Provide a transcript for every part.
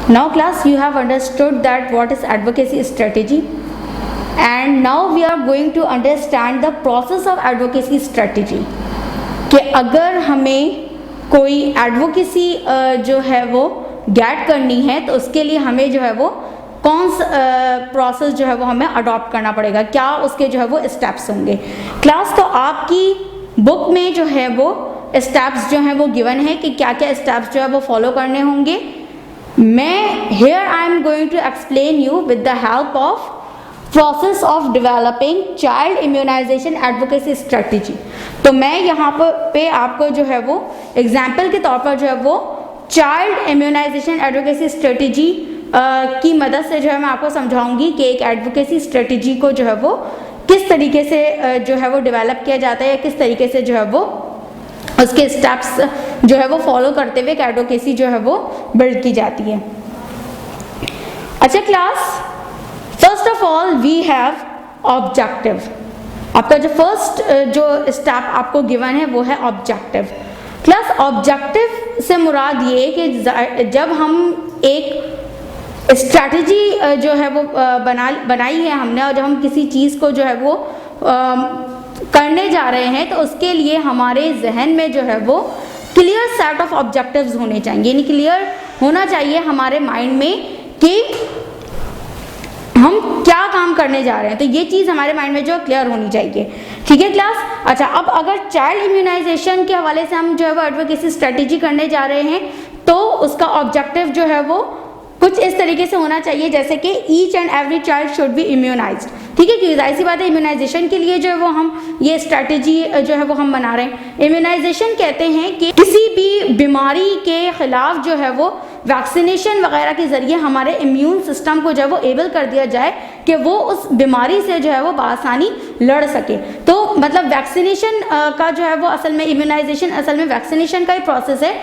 Now class, you have understood that what is advocacy strategy, and now we are going to understand the process of advocacy strategy. कि अगर हमें कोई advocacy जो है वो gate करनी है तो उसके लिए हमें जो है वो कौन सा प्रोसेस जो है वो हमें अडॉप्ट करना पड़ेगा, क्या उसके जो है वो स्टेप्स होंगे। क्लास, तो आपकी बुक में जो है वो स्टेप्स जो है वो गिवन है कि क्या क्या स्टेप्स जो है वो फॉलो करने होंगे। मैं here I am going to explain you with the help of process of developing child immunization advocacy strategy. तो मैं यहाँ पे आपको जो है वो एग्जाम्पल के तौर पर जो है वो चाइल्ड इम्यूनाइजेशन एडवोकेसी स्ट्रेटजी की मदद से जो है मैं आपको समझाऊंगी कि एक एडवोकेसी स्ट्रेटजी को जो है वो किस तरीके से जो है वो डेवलप किया जाता है, या किस तरीके से जो है वो उसके स्टेप्स जो है वो फॉलो करते हुए एडवोकेसी जो है वो बिल्ड की जाती है। अच्छा class, first of all we have objective. आपका जो फर्स्ट जो स्टेप आपको गिवन है वो है ऑब्जेक्टिव। क्लास, ऑब्जेक्टिव से मुराद ये कि जब हम एक स्ट्रैटेजी जो है वो बनाई है हमने, और जब हम किसी चीज़ को जो है वो करने जा रहे हैं तो उसके लिए हमारे जहन में जो है वो क्लियर सेट ऑफ ऑब्जेक्टिव्स होने चाहिए, यानी क्लियर होना चाहिए हमारे माइंड में कि हम क्या काम करने जा रहे हैं। तो ये चीज़ हमारे माइंड में जो क्लियर होनी चाहिए। ठीक है क्लास। अच्छा, अब अगर चाइल्ड इम्यूनाइजेशन के हवाले से हम जो है वो एडवोकेसी स्ट्रेटेजी करने जा रहे हैं तो उसका ऑब्जेक्टिव जो है वो कुछ इस तरीके से होना चाहिए जैसे कि each and every child should be immunised. ठीक है, क्योंकि जाहिर सी बात है इम्यूनाइजेशन के लिए जो है वो हम ये स्ट्रैटेजी जो है वो हम बना रहे हैं। इम्यूनाइजेशन कहते हैं कि किसी भी बीमारी के खिलाफ जो है वो वैक्सीनेशन वगैरह के ज़रिए हमारे इम्यून सिस्टम को जो है वो एबल कर दिया जाए कि वो उस बीमारी से जो है वो बआसानी लड़ सके। तो मतलब वैक्सीनेशन का जो है वो असल में इम्यूनाइजेशन असल में वैक्सीनेशन का ही प्रोसेस है।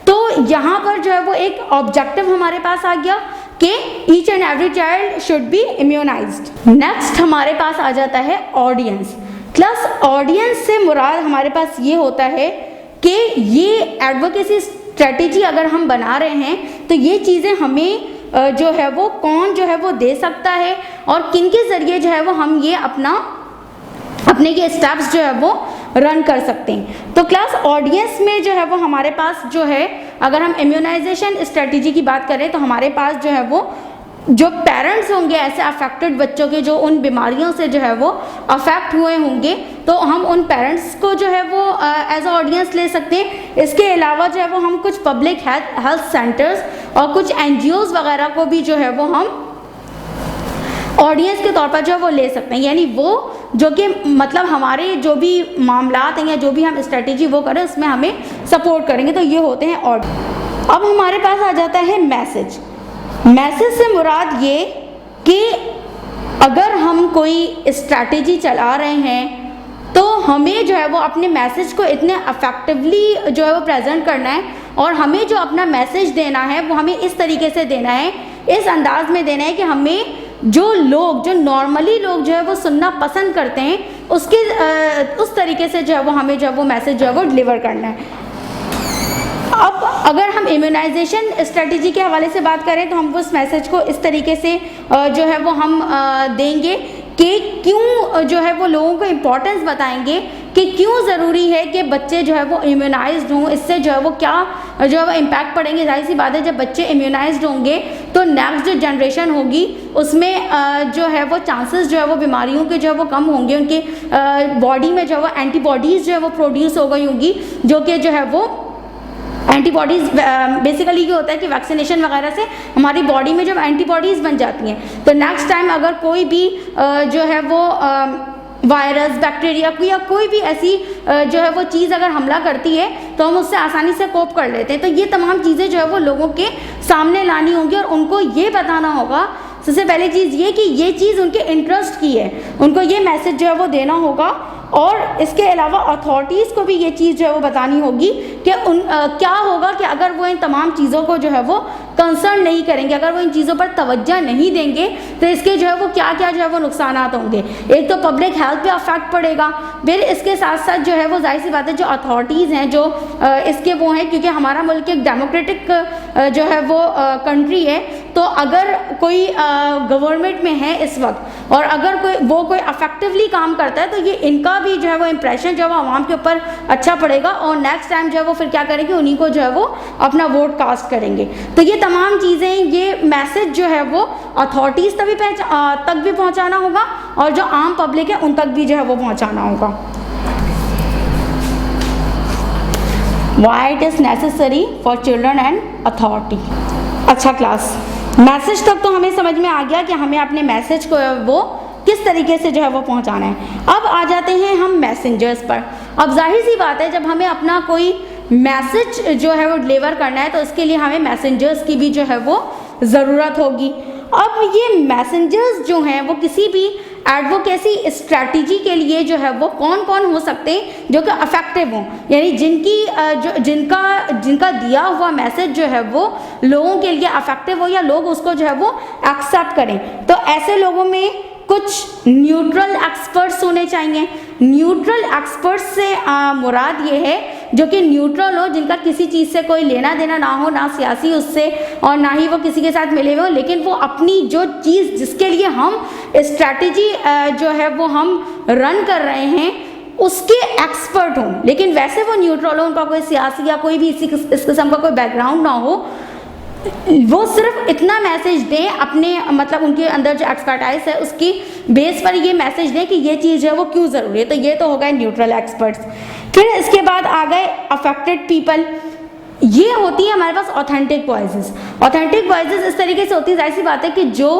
तो यहाँ पर जो है वो एक ऑब्जेक्टिव हमारे पास आ गया कि each and every child should be immunised. Next हमारे पास आ जाता है ऑडियंस। क्लास, ऑडियंस से मुराद हमारे पास ये होता है कि ये एडवोकेसी स्ट्रेटेजी अगर हम बना रहे हैं तो ये चीज़ें हमें जो है वो कौन जो है वो दे सकता है और किन के ज़रिए जो है वो हम ये अपने के स्टेप्स जो है वो रन कर सकते हैं। तो क्लास, ऑडियंस में जो है वो हमारे पास जो है, अगर हम इम्यूनाइजेशन स्ट्रेटेजी की बात करें तो हमारे पास जो है वो जो पेरेंट्स होंगे ऐसे अफेक्टेड बच्चों के जो उन बीमारियों से जो है वो अफेक्ट हुए होंगे, तो हम उन पेरेंट्स को जो है वो एज ऑडियंस ले सकते हैं। इसके अलावा जो है वो हम कुछ पब्लिक हेल्थ सेंटर्स और कुछ एनजीओज वगैरह को भी जो है वो हम ऑडियंस के तौर पर जो है वो ले सकते हैं, यानी वो जो कि मतलब हमारे जो भी मामलात हैं या जो भी हम स्ट्रेटेजी वो करें उसमें हमें सपोर्ट करेंगे। तो ये होते हैं ऑडियंस। अब हमारे पास आ जाता है मैसेज। मैसेज से मुराद ये कि अगर हम कोई स्ट्रैटेजी चला रहे हैं तो हमें जो है वो अपने मैसेज को इतने अफेक्टिवली जो है वो प्रेजेंट करना है, और हमें जो अपना मैसेज देना है वो हमें इस तरीके से देना है, इस अंदाज में देना है कि हमें जो नॉर्मली लोग जो है वो सुनना पसंद करते हैं उसके उस तरीके से जो है वो हमें जो है वो मैसेज जो है वो डिलीवर करना है। अब अगर हम इम्यूनाइजेशन स्ट्रेटेजी के हवाले से बात करें तो हम उस मैसेज को इस तरीके से जो है वो हम देंगे कि क्यों जो है वो लोगों को इम्पोर्टेंस बताएंगे कि क्यों ज़रूरी है कि बच्चे जो है वो इम्यूनाइज्ड हों, इससे जो है वो क्या जो है वो इम्पैक्ट पड़ेंगे। जाहिर सी बात है जब बच्चे इम्यूनाइज्ड होंगे तो नेक्स्ट जो जनरेशन होगी उसमें जो है वो चांसेस जो है वो बीमारियों के जो है वो कम होंगे, उनके बॉडी में जो है वो एंटीबॉडीज़ जो है वो प्रोड्यूस हो गई होंगी, जो कि जो है वो एंटीबॉडीज़ बेसिकली ये होता है कि वैक्सीनेशन वगैरह से हमारी बॉडी में जब एंटीबॉडीज़ बन जाती हैं तो नेक्स्ट टाइम अगर कोई भी जो है वो वायरस, बैक्टीरिया या कोई भी ऐसी जो है वो चीज़ अगर हमला करती है तो हम उससे आसानी से कोप कर लेते हैं। तो ये तमाम चीज़ें जो है वो लोगों के सामने लानी होंगी और उनको ये बताना होगा, सबसे पहले चीज़ ये कि ये चीज़ उनके इंटरेस्ट की है, उनको ये मैसेज जो है वो देना होगा और इसके अलावा अथॉरिटीज़ को भी ये चीज़ जो है वो बतानी होगी कि क्या होगा कि अगर वो इन तमाम चीज़ों को जो है वो कंसर्न नहीं करेंगे, अगर वो इन चीज़ों पर तवज्जो नहीं देंगे तो इसके जो है वो क्या क्या जो है वो नुकसानात होंगे। एक तो पब्लिक हेल्थ पे अफेक्ट पड़ेगा, फिर इसके साथ साथ जो है वो जाहिर सी बात है जो अथॉरिटीज़ हैं जो इसके वो हैं, क्योंकि हमारा मुल्क एक डेमोक्रेटिक जो है वो कंट्री है, तो अगर कोई गवर्नमेंट में है इस वक्त और अगर कोई अफेक्टिवली काम करता है तो ये इनका भी जो है वो इम्प्रेशन जो है वो आवाम के ऊपर अच्छा पड़ेगा और नेक्स्ट टाइम जो है वो फिर क्या करेंगे, उन्हीं को जो है वो अपना वोट कास्ट करेंगे। तो ये तमाम चीज़ें, ये मैसेज जो है वो अथॉरिटीज़ तक भी पहुँचाना होगा और जो आम पब्लिक है उन तक भी जो है वो पहुँचाना होगा। Why it is necessary for children and authority। अच्छा क्लास, मैसेज तक तो हमें समझ में आ गया कि हमें अपने मैसेज को वो किस तरीके से जो है वो पहुंचाना है। अब आ जाते हैं हम मैसेंजर्स पर। अब जाहिर सी बात है जब हमें अपना कोई मैसेज जो है वो डिलीवर करना है तो इसके लिए हमें मैसेंजर्स की भी जो है वो ज़रूरत होगी। अब ये मैसेंजर्स जो हैं वो किसी भी एडवोकेसी स्ट्रैटेजी के लिए जो है वो कौन कौन हो सकते हैं जो कि अफेक्टिव हों, यानी जिनका दिया हुआ मैसेज जो है वो लोगों के लिए अफेक्टिव हो या लोग उसको जो है वो एक्सेप्ट करें। तो ऐसे लोगों में कुछ न्यूट्रल एक्सपर्ट्स होने चाहिए। न्यूट्रल एक्सपर्ट्स से मुराद ये है जो कि न्यूट्रल हो, जिनका किसी चीज़ से कोई लेना देना ना हो, ना सियासी उससे और ना ही वो किसी के साथ मिले हुए हो, लेकिन वो अपनी जो चीज़ जिसके लिए हम स्ट्रैटेजी जो है वो हम रन कर रहे हैं उसके एक्सपर्ट हों, लेकिन वैसे वो न्यूट्रल हो, उनका कोई सियासी या कोई भी इस किस्म का कोई बैकग्राउंड ना हो, वो सिर्फ इतना मैसेज दें अपने मतलब उनके अंदर जो एक्सपर्टाइज है उसकी बेस पर ये मैसेज दें कि ये चीज़ है वो क्यों ज़रूरी है। तो ये तो हो गए न्यूट्रल एक्सपर्ट्स। फिर इसके बाद आ गए अफेक्टेड पीपल। ये होती है हमारे पास ऑथेंटिक वॉइसेस। ऑथेंटिक वॉइसेस इस तरीके से होती है, जाहिर सी बात है कि जो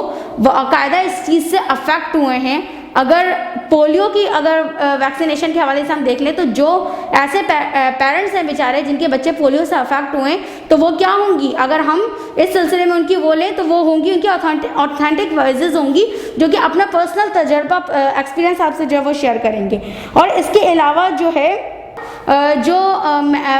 बाकायदा इस चीज़ से अफेक्ट हुए हैं। अगर पोलियो की अगर वैक्सीनेशन के हवाले से हम देख लें तो जो ऐसे पेरेंट्स हैं बेचारे जिनके बच्चे पोलियो से अफेक्ट हुए हैं तो वो क्या होंगी, अगर हम इस सिलसिले में उनकी वो लें तो वो होंगी उनकी ऑथेंटिक वॉइसेस होंगी जो कि अपना पर्सनल तजर्बा एक्सपीरियंस आपसे जो है वो शेयर करेंगे। और इसके अलावा जो है जो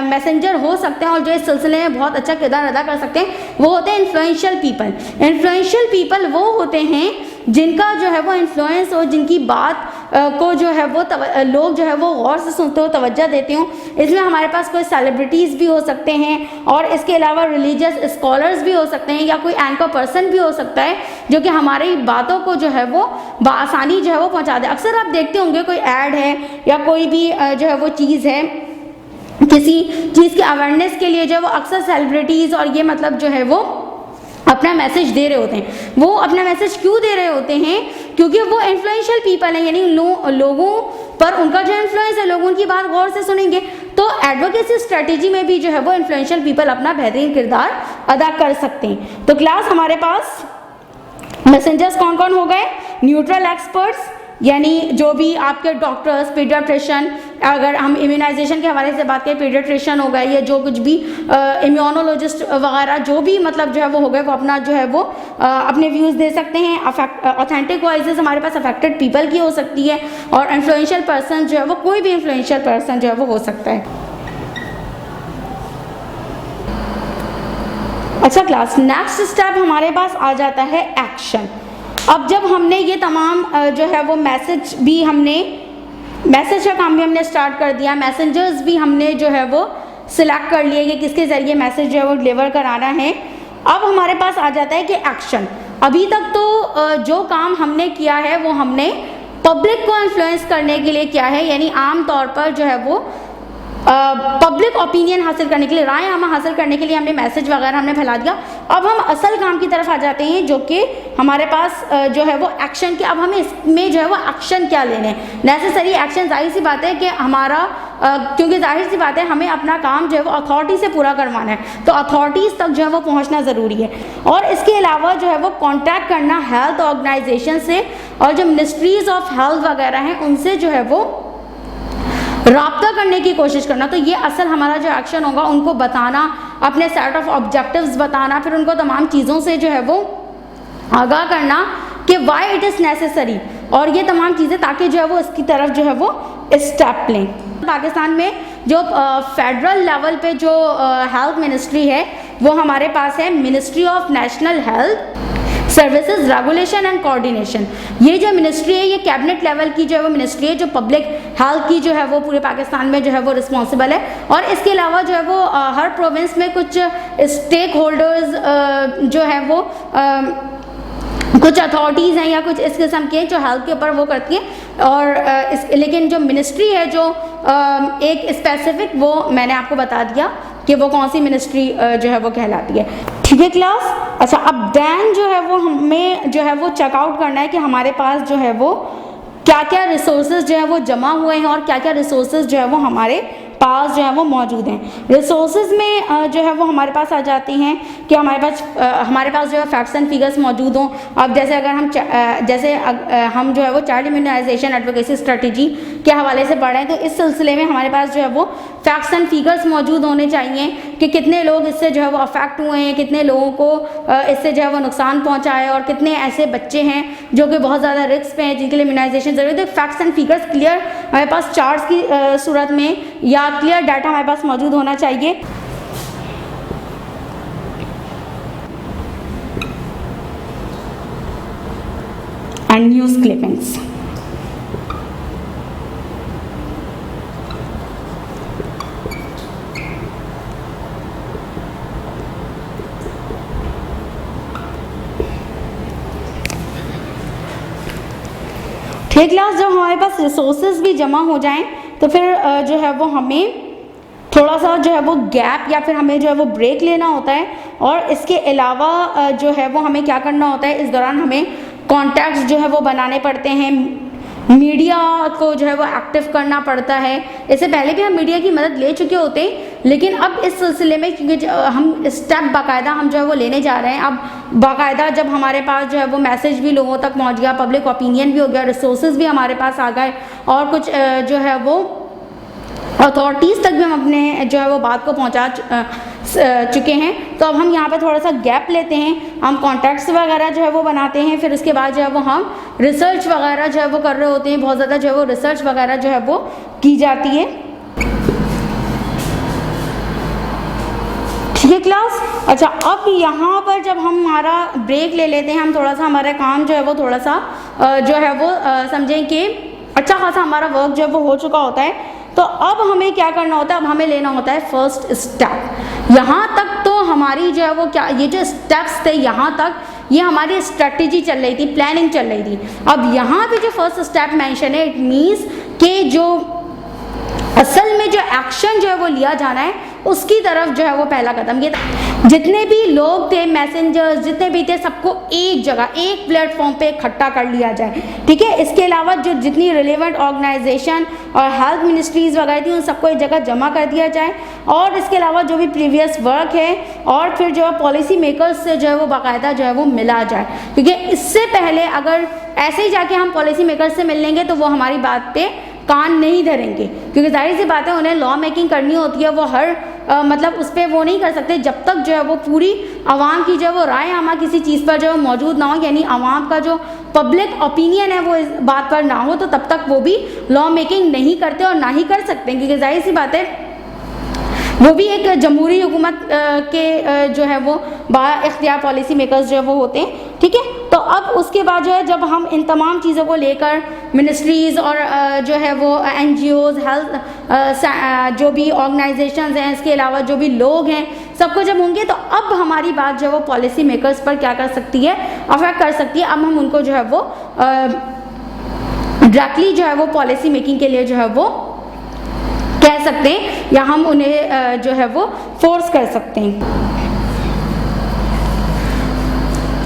मैसेंजर हो सकते हैं और जो इस सिलसिले में बहुत अच्छा किरदार अदा कर सकते हैं वो होते हैं इन्फ्लुएंशियल पीपल। इन्फ्लुएंशियल पीपल वो होते हैं जिनका जो है वो इन्फ्लुएंस हो, जिनकी बात को जो है वो लोग जो है वो गौर से सुनते हो, तवज्जो देते हो। इसमें हमारे पास कोई सेलिब्रिटीज़ भी हो सकते हैं और इसके अलावा रिलीजियस स्कॉलर्स भी हो सकते हैं या कोई एंकर पर्सन भी हो सकता है जो कि हमारी बातों को जो है वो बआसानी जो है वो पहुंचा दे। अक्सर आप देखते होंगे कोई ऐड है या कोई भी जो है वो चीज़ है, किसी चीज़ की अवेयरनेस के लिए जो है वो अक्सर सेलिब्रिटीज़ और ये मतलब जो है वो अपना मैसेज दे रहे होते हैं। वो अपना मैसेज क्यों दे रहे होते हैं? क्योंकि वो इन्फ्लुएंशियल पीपल हैं, यानी लोगों पर उनका जो इन्फ्लुएंस है, लोग उनकी बात गौर से सुनेंगे। तो एडवोकेसी स्ट्रेटेजी में भी जो है वो इन्फ्लुएंशियल पीपल अपना बेहतरीन किरदार अदा कर सकते हैं। तो क्लास हमारे पास मैसेंजर्स कौन कौन हो गए? न्यूट्रल एक्सपर्ट्स, यानी जो भी आपके डॉक्टर्स, पीडियाट्रिशियन, अगर हम इम्यूनाइजेशन के हवाले से बात करें पीडियाट्रिशियन हो गए या जो कुछ भी इम्यूनोलॉजिस्ट वगैरह जो भी मतलब जो है वो हो गए, वो अपना जो है वो अपने व्यूज़ दे सकते हैं। ऑथेंटिक वॉइसेस हमारे पास अफेक्टेड पीपल की हो सकती है और इन्फ्लुएंशियल पर्सन जो है वो कोई भी इन्फ्लुएंशियल पर्सन जो है वो हो सकता है। अच्छा क्लास, नेक्स्ट स्टेप हमारे पास आ जाता है एक्शन। अब जब हमने ये तमाम जो है वो मैसेज का काम भी हमने स्टार्ट कर दिया, मैसेंजर्स भी हमने जो है वो सिलेक्ट कर लिए कि किसके ज़रिए मैसेज जो है वो डिलीवर कराना है। अब हमारे पास आ जाता है कि एक्शन। अभी तक तो जो काम हमने किया है वो हमने पब्लिक को इन्फ्लुएंस करने के लिए किया है, यानी आम तौर पर जो है वो पब्लिक ओपिनियन हासिल करने के लिए, राय आमा हासिल करने के लिए हमने मैसेज वगैरह हमने फैला दिया। अब हम असल काम की तरफ आ जाते हैं जो कि हमारे पास जो है वो एक्शन के। अब हमें इसमें जो है वो एक्शन क्या लेने हैं, नेसेसरी एक्शन। जाहिर सी बात है कि हमारा क्योंकि जाहिर सी बात है हमें अपना काम जो है वो अथॉरिटी से पूरा करवाना है, तो अथॉरिटीज़ तक जो है वो पहुँचना ज़रूरी है। और इसके अलावा जो है वो कॉन्टैक्ट करना हेल्थ ऑर्गेनाइजेशन से और जो मिनिस्ट्रीज़ ऑफ हेल्थ वगैरह हैं उनसे जो है वो राब्ता करने की कोशिश करना। तो ये असल हमारा जो एक्शन होगा, उनको बताना, अपने सेट ऑफ ऑब्जेक्टिव्स बताना, फिर उनको तमाम चीज़ों से जो है वो आगाह करना कि वाई इट इज़ नेसेसरी, और ये तमाम चीज़ें ताकि जो है वो इसकी तरफ जो है वो स्टेप लें। पाकिस्तान में जो फेडरल लेवल पे जो हेल्थ मिनिस्ट्री है वो हमारे पास है ministry of national health services regulation and coordination. ये जो मिनिस्ट्री है ये कैबिनेट लेवल की जो है वो मिनिस्ट्री है जो पब्लिक हेल्थ की जो है वो पूरे पाकिस्तान में जो है वो रिस्पॉन्सिबल है। और इसके अलावा जो है वो हर प्रोविंस में कुछ स्टेक होल्डर्स जो है वो कुछ अथॉरिटीज़ हैं या कुछ इस किस्म के जो हेल्थ के ऊपर वो करती हैं। और लेकिन जो मिनिस्ट्री है जो एक स्पेसिफिक वो मैंने आपको बता दिया कि वो कौन सी मिनिस्ट्री जो है वो कहलाती है। ठीक है क्लास। अच्छा, अब देन जो है वो हमें जो है वो चेकआउट करना है कि हमारे पास जो है वो क्या क्या रिसोर्सेज जो है वो जमा हुए हैं और क्या क्या रिसोर्सेज जो है वो हमारे पास जो है वो मौजूद हैं। रिसोर्सेज में जो है वो हमारे पास आ जाती हैं कि हमारे पास जो है फैक्ट्स एंड फिगर्स मौजूद हों। अब जैसे अगर हम जो है वो चाइल्ड इम्यूनाइजेशन एडवोकेसी स्ट्रेटजी के हवाले से पढ़ रहे हैं तो इस सिलसिले में हमारे पास जो है वो फैक्ट्स एंड फिगर्स मौजूद होने चाहिए कि कितने लोग इससे जो है वो अफेक्ट हुए हैं, कितने लोगों को इससे जो है वो नुकसान पहुँचा है और कितने ऐसे बच्चे हैं जो कि बहुत ज़्यादा रिस्क पे हैं जिनके लिए इम्यूनाइजेशन ज़रूरी है। तो फैक्ट्स एंड फिगर्स क्लियर हमारे पास चार्ट्स की सूरत में या क्लियर डाटा हमारे पास मौजूद होना चाहिए। And news clippings. ठीक क्लास, जब हमारे पास रिसोर्सेज भी जमा हो जाएं तो फिर जो है वो हमें थोड़ा सा जो है वो गैप या फिर हमें जो है वो ब्रेक लेना होता है। और इसके अलावा जो है वो हमें क्या करना होता है, इस दौरान हमें कॉन्टैक्ट्स जो है वो बनाने पड़ते हैं, मीडिया को जो है वो एक्टिव करना पड़ता है। इससे पहले भी हम मीडिया की मदद ले चुके होते हैं लेकिन अब इस सिलसिले में क्योंकि हम स्टेप बाकायदा हम जो है वो लेने जा रहे हैं। अब बाकायदा जब हमारे पास जो है वो मैसेज भी लोगों तक पहुंच गया, पब्लिक ओपिनियन भी हो गया, रिसोर्सेज भी हमारे पास आ गए और कुछ जो है वो अथॉरिटीज़ तक भी हम अपने जो है वो बात को पहुंचा चुके हैं। तो अब हम यहाँ पे थोड़ा सा गैप लेते हैं, हम कॉन्टैक्ट्स वगैरह जो है वो बनाते हैं, फिर उसके बाद जो है वो हम रिसर्च वगैरह जो है वो कर रहे होते हैं। बहुत ज़्यादा जो है वो रिसर्च वगैरह जो है वो की जाती है। ठीक है क्लास। अच्छा, अब यहाँ पर जब हम हमारा ब्रेक ले लेते हैं, हम थोड़ा सा हमारा काम जो है वो थोड़ा सा जो है वो समझें कि अच्छा खासा हमारा वर्क जो है वो हो चुका होता है। तो अब हमें क्या करना होता है, अब हमें लेना होता है फर्स्ट स्टेप। यहाँ तक तो हमारी जो है वो क्या ये जो स्टेप्स थे यहाँ तक ये हमारी स्ट्रेटजी चल रही थी, प्लानिंग चल रही थी। अब यहाँ पे जो फर्स्ट स्टेप मेंशन है, इट मीन्स कि जो असल में जो एक्शन जो है वो लिया जाना है उसकी तरफ जो है वो पहला कदम ये था। जितने भी लोग थे, मैसेंजर्स जितने भी थे, सबको एक जगह एक प्लेटफॉर्म पे इकट्ठा कर लिया जाए। ठीक है, इसके अलावा जो जितनी रिलेवेंट ऑर्गेनाइजेशन और हेल्थ मिनिस्ट्रीज़ वगैरह थी उन सबको एक जगह जमा कर दिया जाए। और इसके अलावा जो भी प्रीवियस वर्क है और फिर जो है पॉलिसी मेकर्स से जो है वो बाकायदा जो है वो मिला जाए, क्योंकि इससे पहले अगर ऐसे ही जाके हम पॉलिसी मेकर्स से मिल लेंगे तो वो हमारी बात पे कान नहीं धरेंगे, क्योंकि जाहिर सी बात है उन्हें लॉ मेकिंग करनी होती है। वो हर मतलब उस पर वो नहीं कर सकते जब तक जो है वो पूरी आवाम की जो है वो राय आमा किसी चीज़ पर जो है मौजूद ना हो, यानी आवाम का जो पब्लिक ओपिनियन है वो इस बात पर ना हो, तो तब तक वो भी लॉ मेकिंग नहीं करते और ना ही कर सकते, क्योंकि जाहिर सी बात है वो भी एक जमहूरी हुकूमत के जो है वो बाइख्तियार पॉलिसी मेकर्स जो है वो होते हैं। ठीक है, तो अब उसके बाद जो है जब हम इन तमाम चीज़ों को लेकर मिनिस्ट्रीज़ और जो है वो NGOs, हेल्थ जो भी ऑर्गेनाइजेशंस हैं, इसके अलावा जो भी लोग हैं, सबको जब होंगे तो अब हमारी बात जो है वो पॉलिसी मेकर्स पर क्या कर सकती है, अफेक्ट कर सकती है। अब हम उनको जो है वो डायरेक्टली जो है वो पॉलिसी मेकिंग के लिए जो है वो कह सकते हैं या हम उन्हें जो है वो फोर्स कर सकते हैं।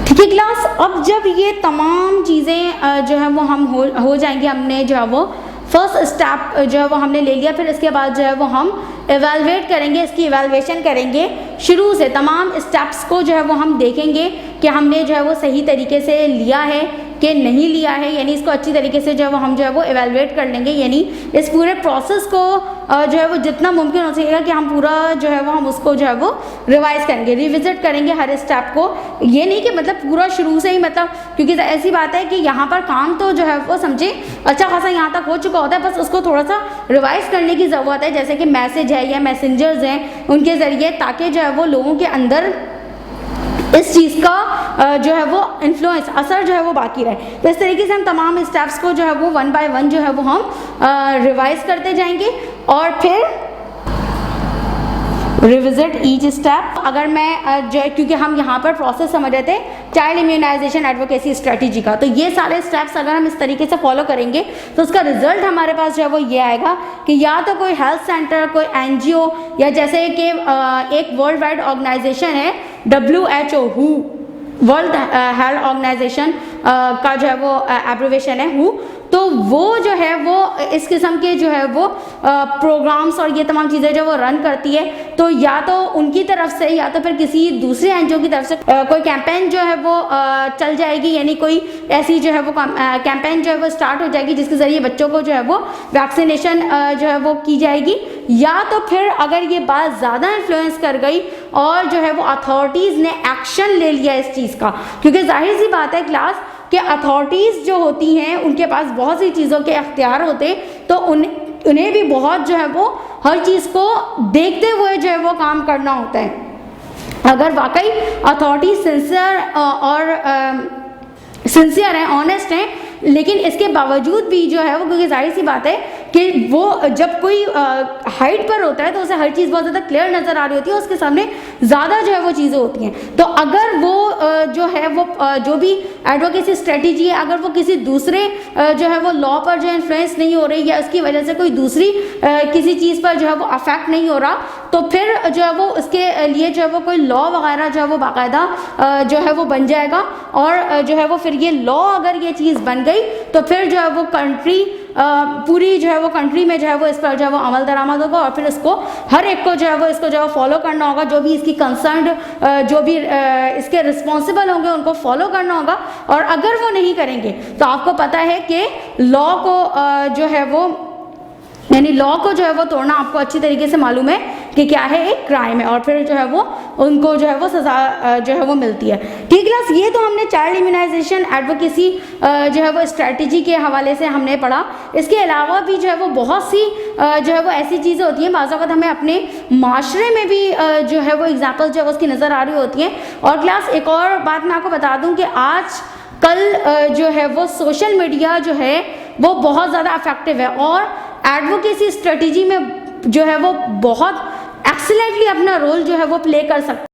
ठीक है क्लास, अब जब ये तमाम चीज़ें जो है वो हम हो जाएंगी, हमने जो है वो फर्स्ट स्टेप जो है वो हमने ले लिया, फिर इसके बाद जो है वो हम एवेलुएट करेंगे, इसकी इवैल्यूएशन करेंगे शुरू से, तमाम स्टेप्स को जो है वो हम देखेंगे कि हमने जो है वो सही तरीके से लिया है कि नहीं लिया है, यानी इसको अच्छी तरीके से जो है वो हम जो है वो एवेलुएट कर लेंगे, यानी इस पूरे प्रोसेस को जो है वो जितना मुमकिन हो सकेगा कि हम पूरा जो है वो हम उसको जो है वो रिवाइज करेंगे, रिविजिट करेंगे हर स्टेप को। ये नहीं कि मतलब पूरा शुरू से ही, मतलब क्योंकि ऐसी बात है कि यहाँ पर काम तो जो है वो समझे अच्छा खासा यहाँ तक हो चुका होता है, बस उसको थोड़ा सा रिवाइज करने की ज़रूरत है, जैसे कि मैसेज है या मैसेंजर्स हैं उनके ज़रिए, ताकि जो है वो लोगों के अंदर इस चीज़ का जो है वो इन्फ्लुएंस, असर जो है वो बाकी रहे। तो इस तरीके से हम तमाम स्टेप्स को जो है वो 1 बाय 1 जो है वो हम रिवाइज करते जाएंगे और फिर रिविजिट ईच स्टेप। अगर मैं जो है, क्योंकि हम यहाँ पर प्रोसेस समझ रहे थे चाइल्ड इम्यूनाइजेशन एडवोकेसी स्ट्रेटजी का, तो ये सारे स्टेप्स अगर हम इस तरीके से फॉलो करेंगे तो उसका रिजल्ट हमारे पास जो है वो ये आएगा कि या तो कोई हेल्थ सेंटर, कोई NGO, या जैसे कि एक वर्ल्ड वाइड ऑर्गेनाइजेशन है WHO, वर्ल्ड हेल्थ ऑर्गेनाइजेशन का जो है वो एब्रिविएशन है WHO, तो वो जो है वो इस किस्म के जो है वो प्रोग्राम्स और ये तमाम चीज़ें जो वो रन करती है, तो या तो उनकी तरफ से या तो फिर किसी दूसरे NGO की तरफ से कोई कैंपेन जो है वो चल जाएगी, यानी कोई ऐसी जो है वो कैंपेन जो है वो स्टार्ट हो जाएगी जिसके ज़रिए बच्चों को जो है वो वैक्सीनेशन जो है वो की जाएगी, या तो फिर अगर ये बात ज़्यादा इन्फ्लुएंस कर गई और जो है वो अथॉरिटीज़ ने एक्शन ले लिया इस चीज़ का, क्योंकि जाहिर सी बात है क्लास कि अथॉरिटीज़ जो होती हैं उनके पास बहुत सी चीज़ों के अख्तियार होते, तो उन्हें भी बहुत जो है वो हर चीज़ को देखते हुए जो है वो काम करना होता है। अगर वाकई अथॉरिटी सिंसियर हैं, ऑनेस्ट हैं, लेकिन इसके बावजूद भी जो है वो, क्योंकि जाहिर सी बात है कि वो जब कोई हाइट पर होता है तो उसे हर चीज़ बहुत ज़्यादा क्लियर नज़र आ रही होती है, उसके सामने ज़्यादा जो है वो चीज़ें होती हैं, तो अगर वो जो है वो जो भी एडवोकेसी स्ट्रेटजी है, अगर वो किसी दूसरे जो है वो लॉ पर जो इन्फ्लुएंस नहीं हो रही, या उसकी वजह से कोई दूसरी किसी चीज़ पर जो है वो अफेक्ट नहीं हो रहा, तो फिर जो है वो उसके लिए जो है वो कोई लॉ वगैरह जो है वो बाकायदा जो है वो बन जाएगा, और जो है वो फिर ये लॉ अगर ये चीज़ बन गई तो फिर जो है वो कंट्री पूरी जो है वो कंट्री में जो है वो इस पर जो है वो अमल दरामद होगा, और फिर इसको हर एक को जो है वो इसको जो है फॉलो करना होगा, जो भी इसकी कंसर्न जो भी इसके रिस्पॉन्सिबल होंगे उनको फॉलो करना होगा, और अगर वो नहीं करेंगे तो आपको पता है कि लॉ को जो है वो, यानी लॉ को जो है वो तोड़ना आपको अच्छी तरीके से मालूम है कि क्या है, एक क्राइम है, और फिर जो है वो उनको जो है वो सज़ा जो है वो मिलती है। ठीक क्लास, ये तो हमने चाइल्ड इम्यूनाइजेशन एडवोकेसी जो है वो स्ट्रेटजी के हवाले से हमने पढ़ा। इसके अलावा भी जो है वो बहुत सी जो है वो ऐसी चीज़ें होती हैं, बाज़ वक़्त हमें अपने माशरे में भी जो है वो एग्जाम्पल जो है वो उसकी नज़र आ रही होती हैं। और क्लास एक और बात मैं आपको बता दूँ कि आज कल जो है वो सोशल मीडिया जो है वो बहुत ज़्यादा इफेक्टिव है, और एडवोकेसी स्ट्रेटजी में जो है वो बहुत एक्सीलेंटली अपना रोल जो है वो प्ले कर सकता है।